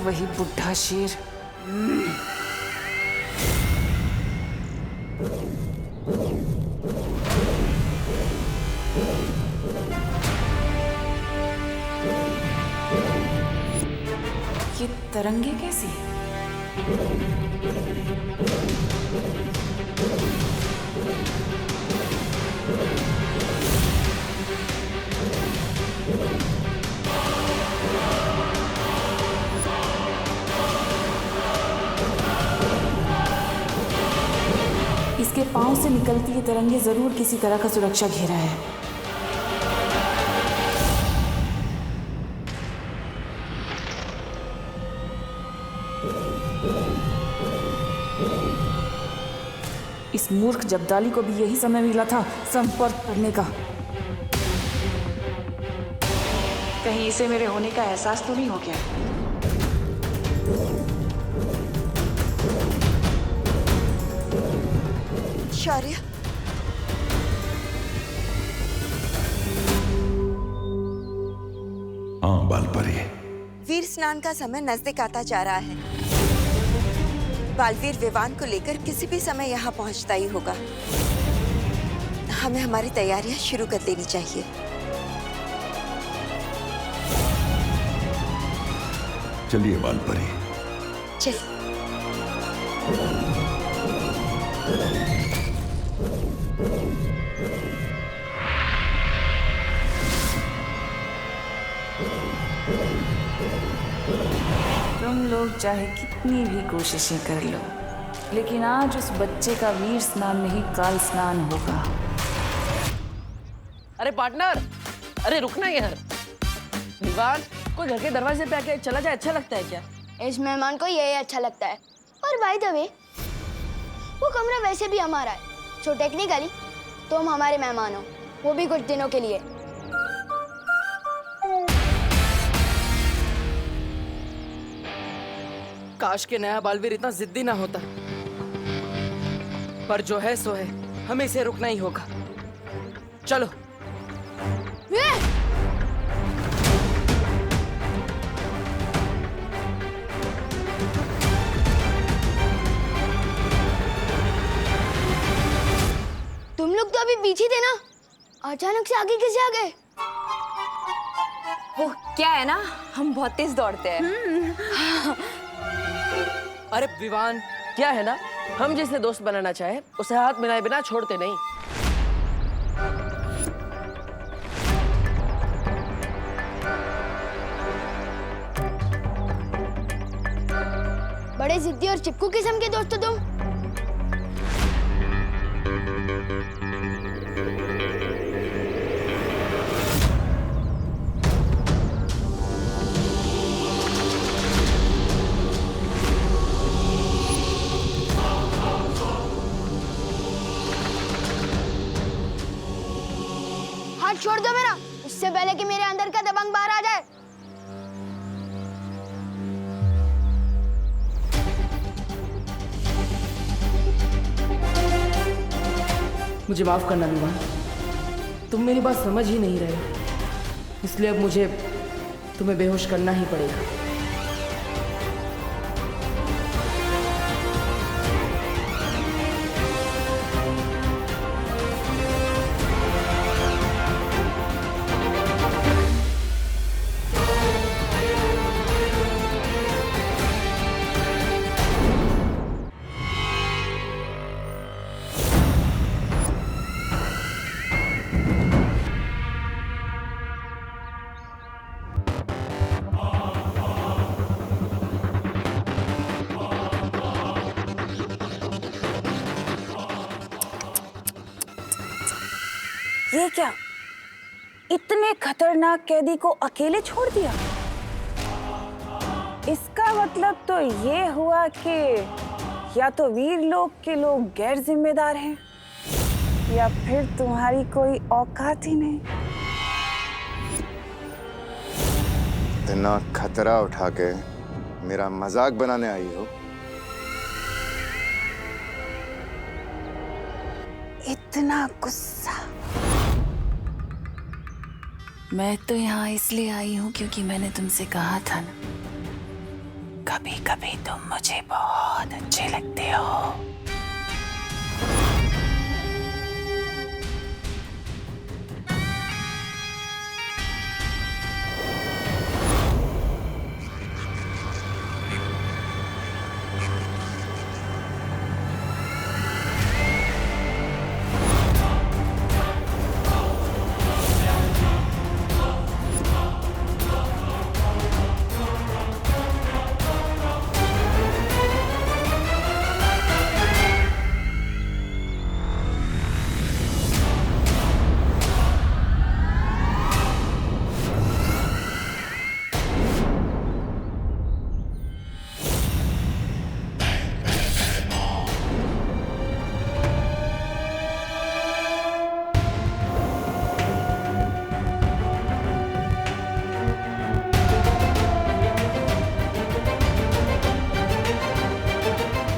वही बुढ़ा शेर। ये तरंगे कैसी? इसके पांव से निकलती ये तरंगे जरूर किसी तरह का सुरक्षा घेरा है। इस मूर्ख जब्दाली को भी यही समय मिला था संपर्क करने का। कहीं इसे मेरे होने का एहसास तो नहीं हो गया? शौर्य, हाँ बालपरी। वीर स्नान का समय नजदीक आता जा रहा है। बालवीर विवान को लेकर किसी भी समय यहाँ पहुँचता ही होगा। हमें हमारी तैयारियां शुरू कर देनी चाहिए। चलिए बालपरी। चल। तुम लोग चाहे कितनी भी कोशिशें कर लो, लेकिन आज उस बच्चे का वीर स्नान नहीं काल स्नान होगा। अरे पार्टनर, अरे रुकना यार। विवान, कोई घर के दरवाजे पे आके चला जाए अच्छा लगता है क्या? इस मेहमान को यही अच्छा लगता है। और बाय द वे, वो कमरा वैसे भी हमारा है, सो टेक्निकली तुम हमारे मेहमान हो, वो भी कुछ दिनों के लिए। काश के नया बालवीर इतना जिद्दी ना होता, पर जो है सो है, हमें इसे रुकना ही होगा। चलो। तुम लोग तो अभी पीछे थे ना, अचानक से आगे कैसे आ गए? वो क्या है ना, हम बहुत तेज दौड़ते हैं। अरे विवान, क्या है ना, हम जिससे दोस्त बनाना चाहे उसे हाथ मिलाए बिना छोड़ते नहीं। बड़े जिद्दी और चिपकू किस्म के दोस्त हो तुम। हाथ छोड़ दो मेरा, उससे पहले कि मेरे अंदर का दबंग बाहर आ जाए। मुझे माफ करना विवान, तुम मेरी बात समझ ही नहीं रहे, इसलिए अब मुझे तुम्हें बेहोश करना ही पड़ेगा। ये क्या, इतने खतरनाक कैदी को अकेले छोड़ दिया? इसका मतलब तो ये हुआ कि या तो वीर लोग के लोग गैर जिम्मेदार हैं, या फिर तुम्हारी कोई औकात ही नहीं। इतना खतरा उठा के मेरा मजाक बनाने आई हो? इतना गुस्सा? मैं तो यहाँ इसलिए आई हूँ क्योंकि मैंने तुमसे कहा था ना कभी कभी तुम मुझे बहुत अच्छे लगते हो।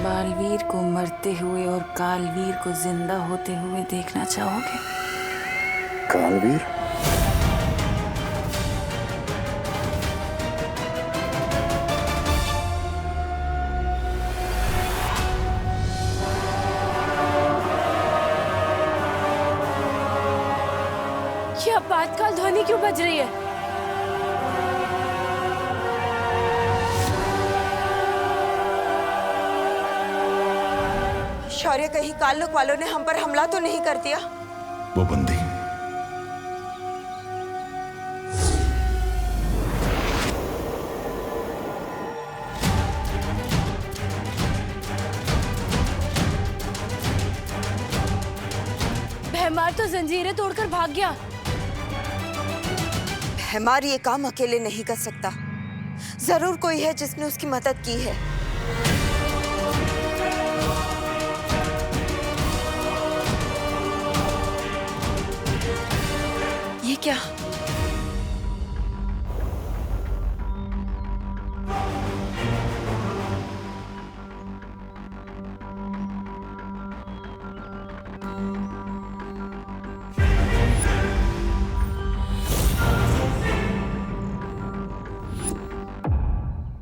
बालवीर को मरते हुए और कालवीर को जिंदा होते हुए देखना चाहोगे? कालवीर? ये आपातकाल ध्वनि क्यों बज रही है? शौर्य, कहीं काल्लुक वालों ने हम पर हमला तो नहीं कर दिया? वो बंदी भैमार तो जंजीरें तोड़कर भाग गया। भैमार ये काम अकेले नहीं कर सकता। जरूर कोई है जिसने उसकी मदद की है। ये क्या?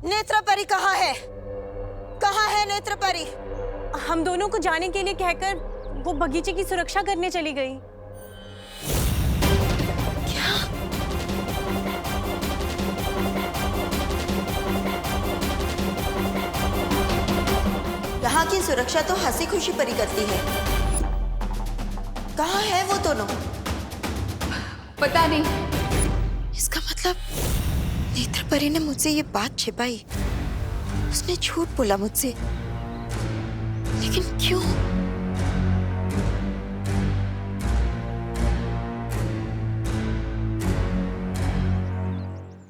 नेत्रपरी कहाँ है? कहाँ है नेत्रपरी? हम दोनों को जाने के लिए कहकर वो बगीचे की सुरक्षा करने चली गई। यहाँ की सुरक्षा तो हंसी खुशी परी करती है। कहाँ है वो दोनों? पता नहीं। इसका मतलब नेत्रपरी ने मुझसे ये बात छिपाई। उसने झूठ बोला मुझसे, लेकिन क्यों?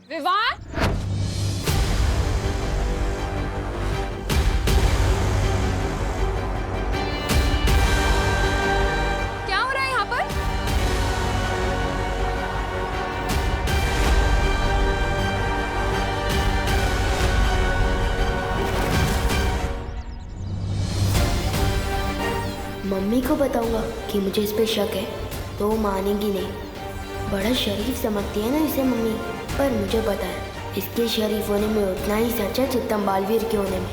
विवान, क्या हो रहा है यहाँ पर? मम्मी को बताऊंगा कि मुझे इस पे शक है तो वो मानेगी नहीं। बड़ा शरीफ समझती है ना इसे मम्मी, पर मुझे पता है इसके शरीफ होने में उतना ही सच है जितना बालवीर के होने में।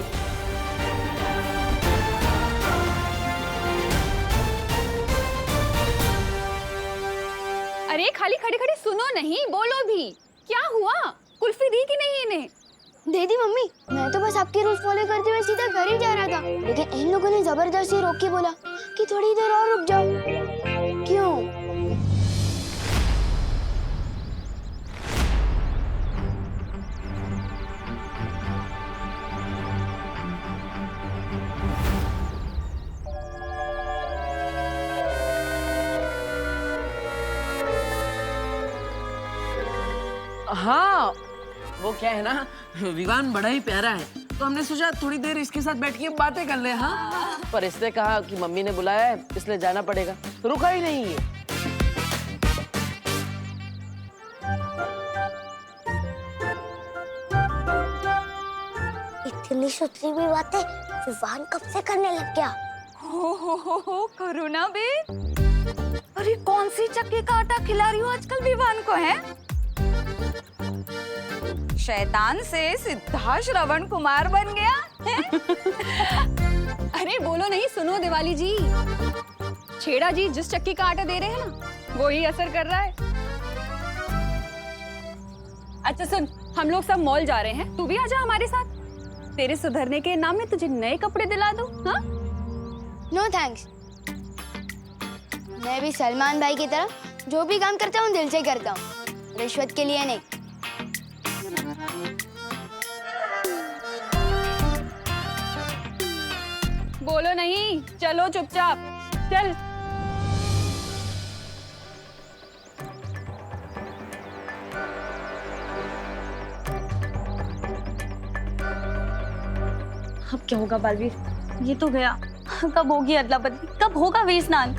अरे खाली खड़े खड़े सुनो नहीं, बोलो भी। क्या हुआ? कुल्फी दी कि नहीं इन्हें? दे दी मम्मी। मैं तो बस आपके रूल्स फॉलो करते हुए सीधा घर ही जा रहा था, लेकिन इन लोगों ने जबरदस्ती रोक के बोला कि थोड़ी देर और रुक जाओ। क्यों? हाँ, वो क्या है ना, विवान बड़ा ही प्यारा है, तो हमने सोचा थोड़ी देर इसके साथ बैठ के बातें कर ले। हाँ, पर इसने कहा कि मम्मी ने बुलाया है इसलिए जाना पड़ेगा, तो रुका ही नहीं है। इतनी सुथरी भी बातें विवान कब से करने लग गया? हो करो ना बे। अरे कौन सी चक्की का आटा खिला रही हो आजकल विवान को? है शैतान से सीधा श्रवण कुमार बन गया है? अरे बोलो नहीं, सुनो दिवाली जी, छेड़ा जी जिस चक्की का आटा दे रहे हैं ना, वो ही असर कर रहा है। अच्छा सुन, हम लोग सब मॉल जा रहे हैं, तू भी आजा हमारे साथ। तेरे सुधरने के नाम में तुझे नए कपड़े दिला दूं, हाँ? No thanks. मैं भी सलमान भाई की तरह जो भी काम करता हूँ दिल से करता हूँ, रिश्वत के लिए नहीं। बोलो नहीं, चलो चुपचाप चल। अब क्या होगा बालवीर? ये तो गया। कब होगी अदला बदली? कब होगा वीर स्नान?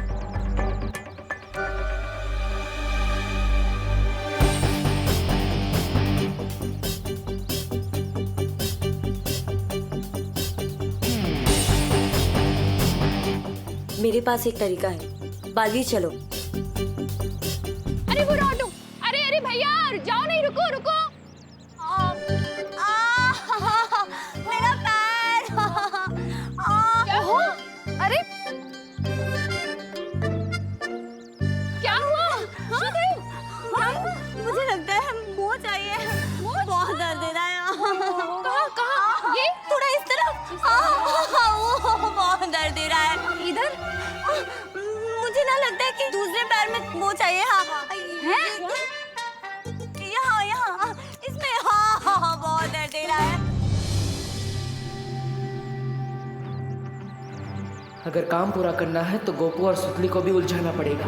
मेरे पास एक तरीका है। बालवीर चलो। अरे वो ऑटो, अरे अरे भैया जाओ नहीं, रुको रुको। मेरा पैर। क्या हुआ? अरे क्या हुआ? मुझे लगता है मोच चाहिए। बहुत दर्द दे रहा है। कहाँ कहाँ? ये थोड़ा इस तरफ। बहुत दर्द दे रहा है। इधर? मुझे ना लगता है कि दूसरे पैर में मोच चाहिए। हाँ यहाँ यहाँ इसमें। हाँ बहुत दर्द दे रहा है। अगर काम पूरा करना है तो गोपू और सुतली को भी उलझाना पड़ेगा।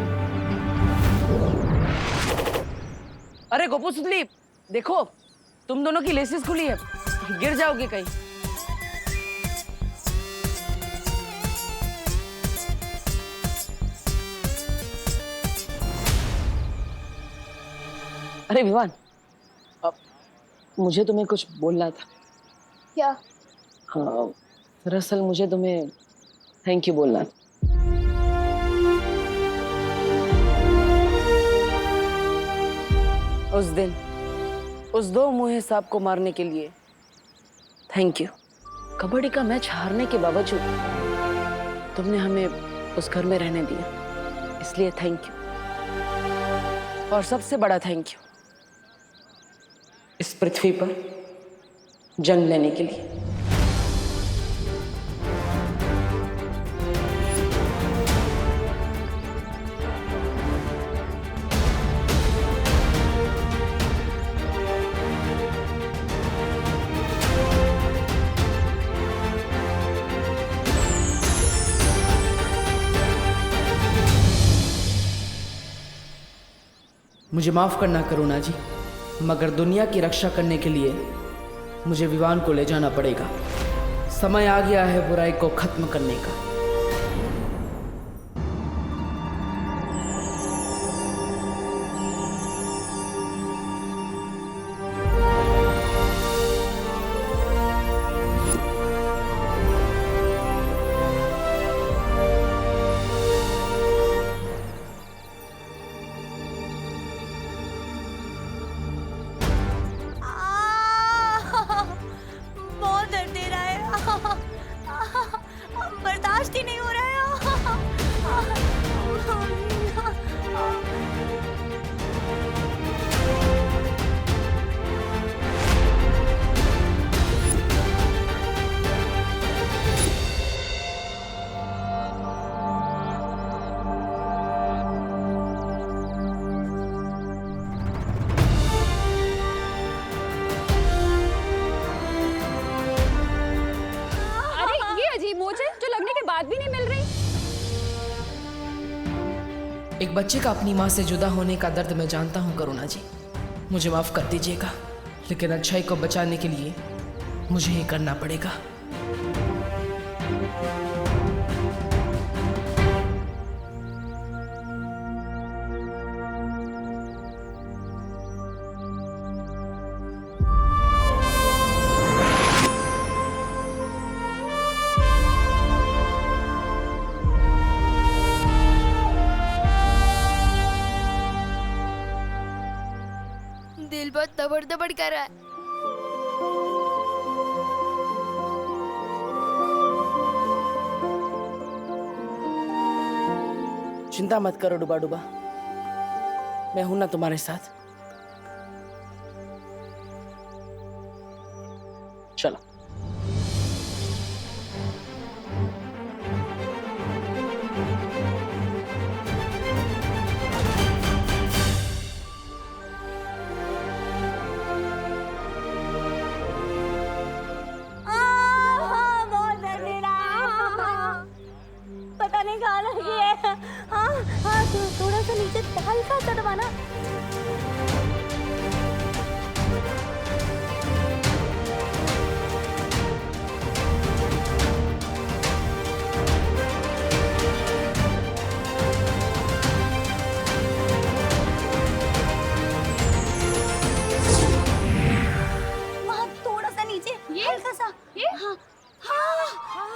अरे गोपू सुतली, देखो तुम दोनों की लेसेस खुली है, गिर जाओगे कहीं। अरे विवान, अब मुझे तुम्हें कुछ बोलना था। क्या? हाँ, दरअसल मुझे तुम्हें थैंक यू बोलना था। उस दिन उस दो मुँहे सांप को मारने के लिए थैंक यू। कबड्डी का मैच हारने के बावजूद तुमने हमें उस घर में रहने दिया, इसलिए थैंक यू। और सबसे बड़ा थैंक यू इस पृथ्वी पर जन्म लेने के लिए। मुझे माफ करना करुणा जी, मगर दुनिया की रक्षा करने के लिए मुझे विवान को ले जाना पड़ेगा। समय आ गया है बुराई को खत्म करने का। बर्दाश्त ही नहीं हो रहा है। भी नहीं मिल रही। एक बच्चे का अपनी माँ से जुदा होने का दर्द मैं जानता हूँ करुणा जी, मुझे माफ कर दीजिएगा, लेकिन अच्छाई को बचाने के लिए मुझे ही करना पड़ेगा। दिल बहुत दबड़ दबड़ कर रहा है। चिंता मत करो डुबा डुबा, मैं हूं ना तुम्हारे साथ। चलो। पता नहीं कहाँ लगी है। हाँ हाँ, थोड़ा सा नीचे हल्का सा दबाना। वहाँ थोड़ा सा नीचे, ये हल्का सा। ये हाँ हाँ,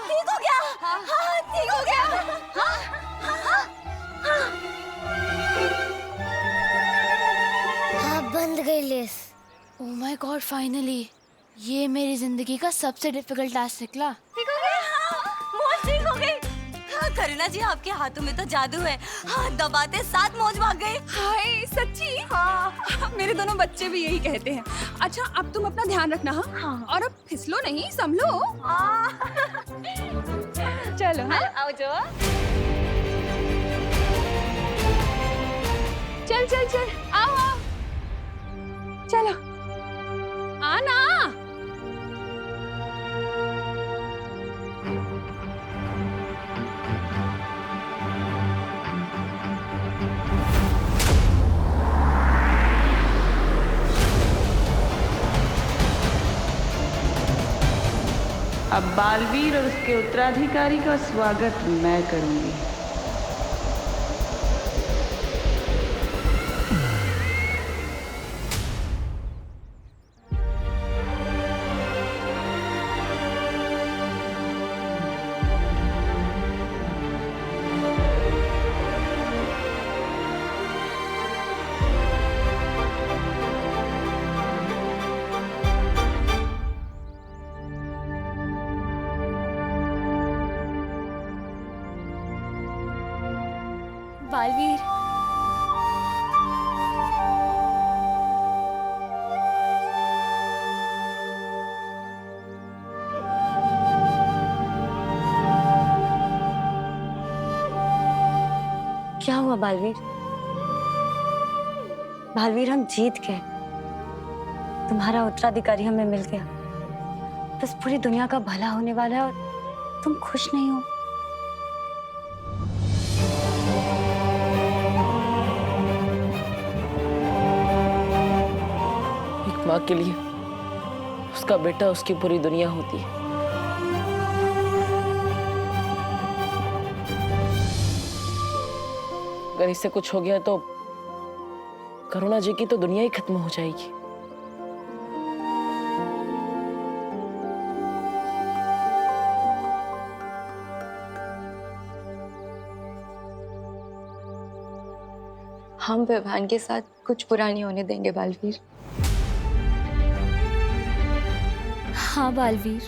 ठीक हो गया। हाँ ठीक हो गया। हाँ हाँ हाँ, बंद गई less. Oh my God, finally ये मेरी जिंदगी का सबसे डिफिकल्ट टास्क निकला। ठीक हो गई। हाँ, मौज ठीक हो गई। हाँ करुणा जी, आपके हाथों में तो जादू है। हाँ, दबाते साथ मौज भाग गई। हाय सच्ची। हाँ मेरे दोनों बच्चे भी यही कहते हैं। अच्छा अब तुम अपना ध्यान रखना। हाँ और अब फिसलो नहीं, संभलो। चलो हाँ आओ जो। चल चल चल, आओ आओ, चलो आना। अब बालवीर और उसके उत्तराधिकारी का स्वागत मैं करूंगी। बालवीर, क्या हुआ बालवीर? बालवीर हम जीत गए, तुम्हारा उत्तराधिकारी हमें मिल गया। बस पूरी दुनिया का भला होने वाला है और तुम खुश नहीं हो। एक माँ के लिए उसका बेटा उसकी पूरी दुनिया होती है। अगर इससे कुछ हो गया तो करुणा जी की तो दुनिया ही खत्म हो जाएगी। हम विवान के साथ कुछ बुरा नहीं होने देंगे बालवीर। हाँ बालवीर,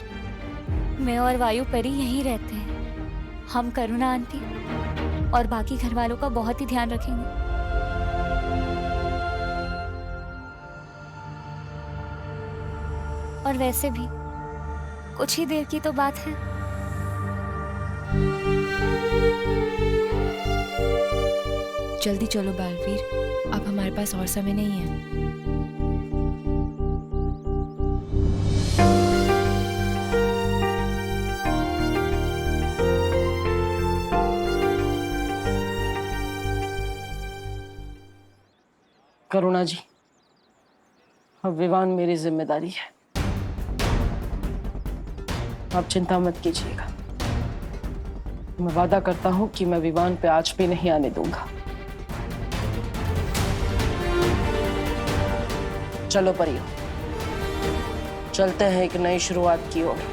मैं और वायु परी यहीं रहते हैं। हम करुणा आंटी और बाकी घर वालों का बहुत ही ध्यान रखेंगे। और वैसे भी कुछ ही देर की तो बात है। जल्दी चलो बालवीर, अब हमारे पास और समय नहीं है। करुणा जी, अब विवान मेरी जिम्मेदारी है। आप चिंता मत कीजिएगा। मैं वादा करता हूं कि मैं विवान पे आज भी नहीं आने दूंगा। चलो परियो, चलते हैं एक नई शुरुआत की ओर।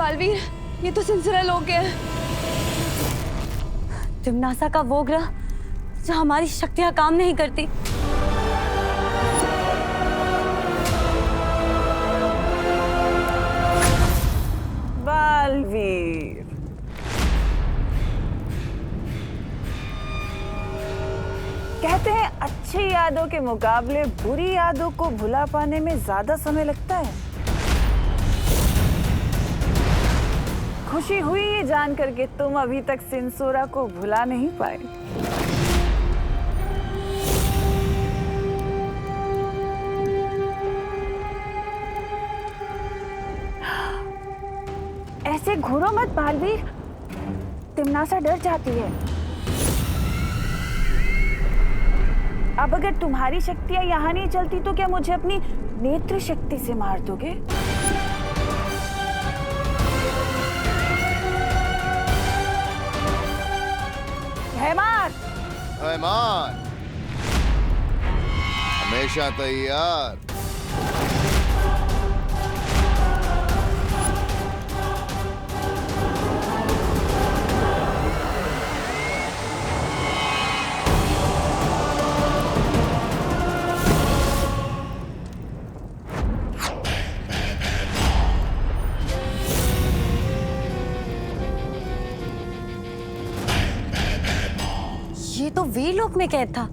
बालवीर, ये तो सिलसिला लोग हैं। तिमनासा का वो ग्रह जो हमारी शक्तियां काम नहीं करती। बालवीर, कहते हैं अच्छी यादों के मुकाबले बुरी यादों को भुला पाने में ज्यादा समय लगता है। खुशी हुई ये जानकर के तुम अभी तक सिंसोरा को भुला नहीं पाए। ऐसे घूरो मत बालवीर, तिमनासा डर जाती है। अब अगर तुम्हारी शक्तियां यहाँ नहीं चलती तो क्या मुझे अपनी नेत्र शक्ति से मार दोगे? हैमान! हैमान, हमेशा तैयार। ये तो वीरलोक में कैद था,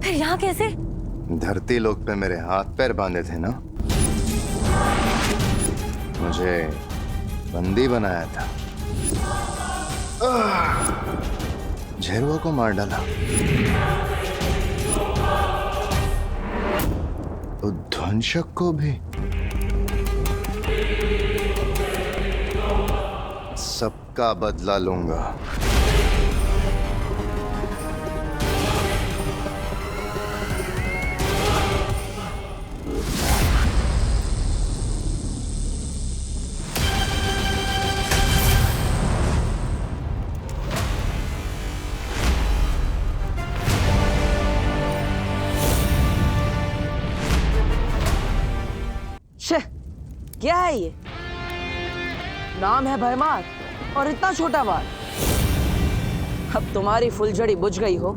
फिर यहाँ कैसे? धरती लोक पे मेरे हाथ पैर बांधे थे ना, मुझे बंदी बनाया था, झेरुआ को मार डाला, उद्ध्वंसक को भी। सबका बदला लूंगा। क्या है ये? नाम है भयमार और इतना छोटा बाल। अब तुम्हारी फुलझड़ी बुझ गई हो,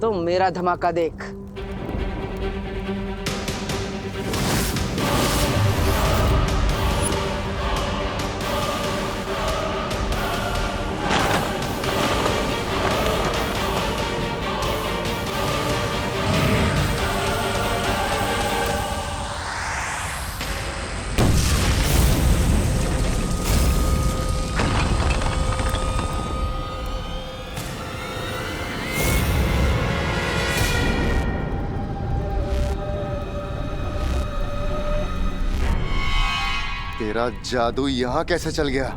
तुम मेरा धमाका देख। तेरा जादू यहाँ कैसे चल गया?